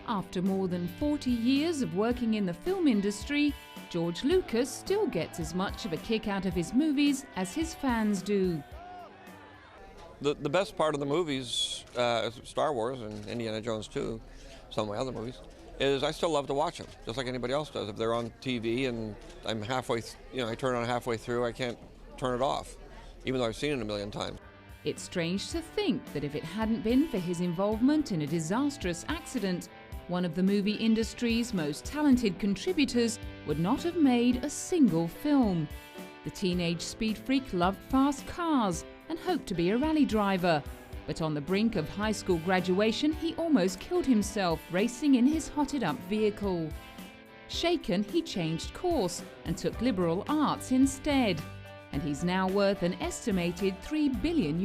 After more than 40 years of working in the film industry, George Lucas still gets as much of a kick out of his movies as his fans do. The best part of the movies, Star Wars and Indiana Jones too, some of my other movies, is I still love to watch them, just like anybody else does. If they're on TV and I'm halfway, I turn on halfway through, I can't turn it off, even though I've seen it a million times. It's strange to think that if it hadn't been for his involvement in a disastrous accident, one of the movie industry's most talented contributors would not have made a single film. The teenage speed freak loved fast cars and hoped to be a rally driver. But on the brink of high school graduation, he almost killed himself racing in his hotted-up vehicle. Shaken, he changed course and took liberal arts instead. And he's now worth an estimated $3 billion.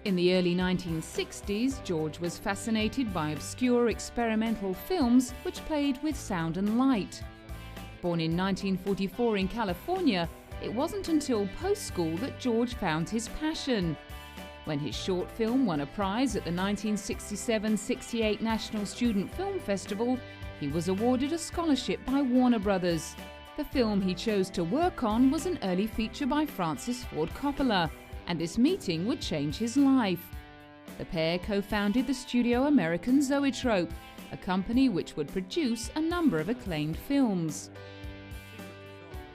In the early 1960s, George was fascinated by obscure experimental films which played with sound and light. Born in 1944 in California, it wasn't until post-school that George found his passion. When his short film won a prize at the 1967-68 National Student Film Festival, he was awarded a scholarship by Warner Brothers. The film he chose to work on was an early feature by Francis Ford Coppola, and this meeting would change his life. The pair co-founded the studio American Zoetrope, a company which would produce a number of acclaimed films.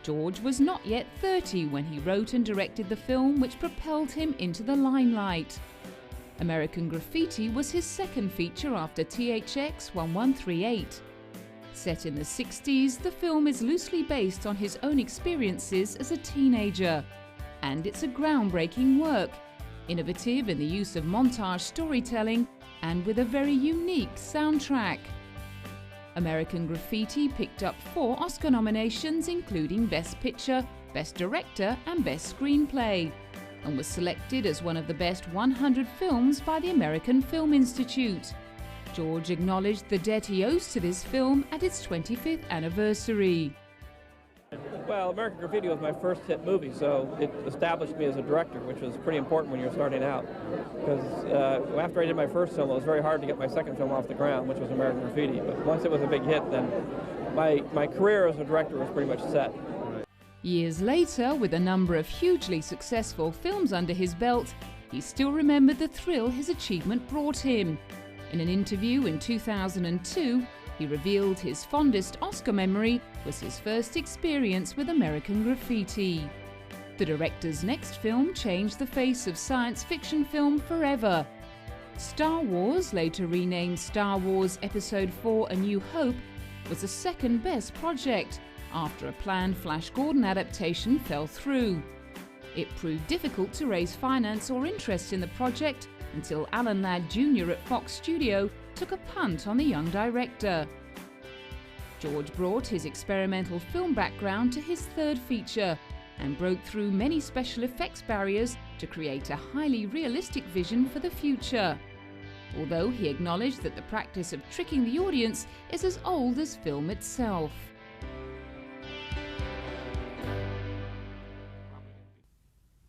George was not yet 30 when he wrote and directed the film which propelled him into the limelight. American Graffiti was his second feature after THX 1138. Set in the 60s, the film is loosely based on his own experiences as a teenager. And it's a groundbreaking work, innovative in the use of montage storytelling and with a very unique soundtrack. American Graffiti picked up 4 Oscar nominations, including Best Picture, Best Director and Best Screenplay, and was selected as one of the best 100 films by the American Film Institute. George acknowledged the debt he owes to this film at its 25th anniversary. Well, American Graffiti was my first hit movie, so it established me as a director, which was pretty important when you're starting out. Because after I did my first film, it was very hard to get my second film off the ground, which was American Graffiti. But once it was a big hit, then my career as a director was pretty much set. Years later, with a number of hugely successful films under his belt, he still remembered the thrill his achievement brought him. In an interview in 2002, he revealed his fondest Oscar memory was his first experience with American Graffiti. The director's next film changed the face of science fiction film forever. Star Wars, later renamed Star Wars Episode 4 A New Hope, was the second best project after a planned Flash Gordon adaptation fell through. It proved difficult to raise finance or interest in the project until Alan Ladd Jr. at Fox Studio took a punt on the young director. George brought his experimental film background to his third feature and broke through many special effects barriers to create a highly realistic vision for the future. Although he acknowledged that the practice of tricking the audience is as old as film itself.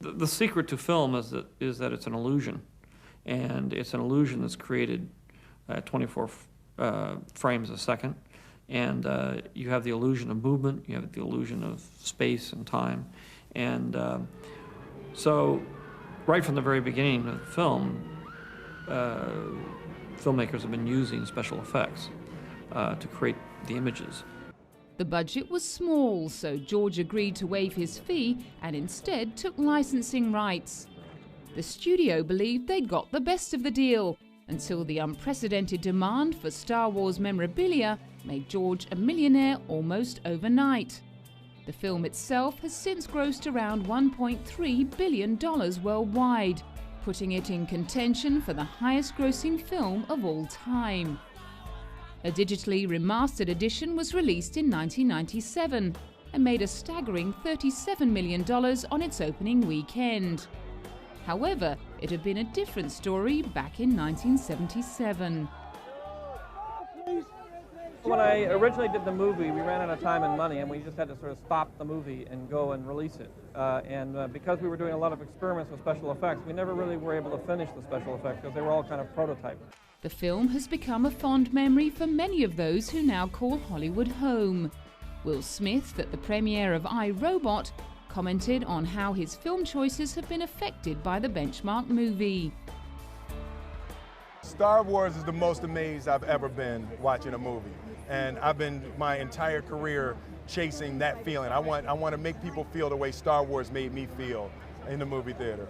The secret to film is that it's an illusion, and it's an illusion that's created at 24 frames a second, and you have the illusion of movement, you have the illusion of space and time, and so right from the very beginning of the film, filmmakers have been using special effects to create the images. The budget was small, so George agreed to waive his fee and instead took licensing rights. The studio believed they'd got the best of the deal, until the unprecedented demand for Star Wars memorabilia made George a millionaire almost overnight. The film itself has since grossed around $1.3 billion worldwide, putting it in contention for the highest-grossing film of all time. A digitally remastered edition was released in 1997 and made a staggering $37 million on its opening weekend. However, it had been a different story back in 1977. When I originally did the movie, we ran out of time and money, and we just had to sort of stop the movie and go and release it. Because we were doing a lot of experiments with special effects, we never really were able to finish the special effects because they were all kind of prototypes. The film has become a fond memory for many of those who now call Hollywood home. Will Smith, at the premiere of I, Robot, commented on how his film choices have been affected by the benchmark movie. Star Wars is the most amazed I've ever been watching a movie. And I've been my entire career chasing that feeling. I want to make people feel the way Star Wars made me feel in the movie theater.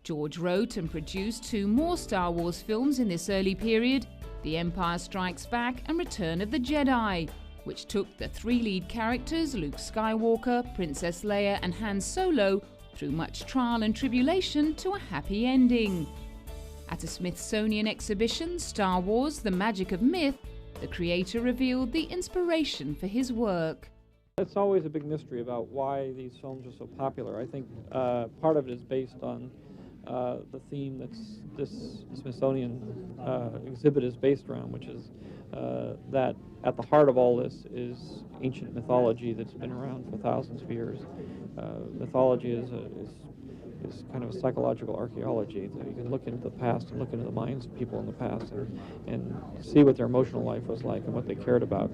George wrote and produced 2 more Star Wars films in this early period, The Empire Strikes Back and Return of the Jedi, which took the 3 lead characters, Luke Skywalker, Princess Leia and Han Solo, through much trial and tribulation to a happy ending. At a Smithsonian exhibition, Star Wars: The Magic of Myth, the creator revealed the inspiration for his work. It's always a big mystery about why these films are so popular. I think part of it is based on the theme that this Smithsonian exhibit is based around, which is that at the heart of all this is ancient mythology that's been around for thousands of years. Mythology is kind of a psychological archaeology. So you can look into the past and look into the minds of people in the past and see what their emotional life was like and what they cared about.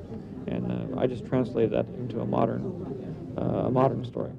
And I just translated that into a modern story.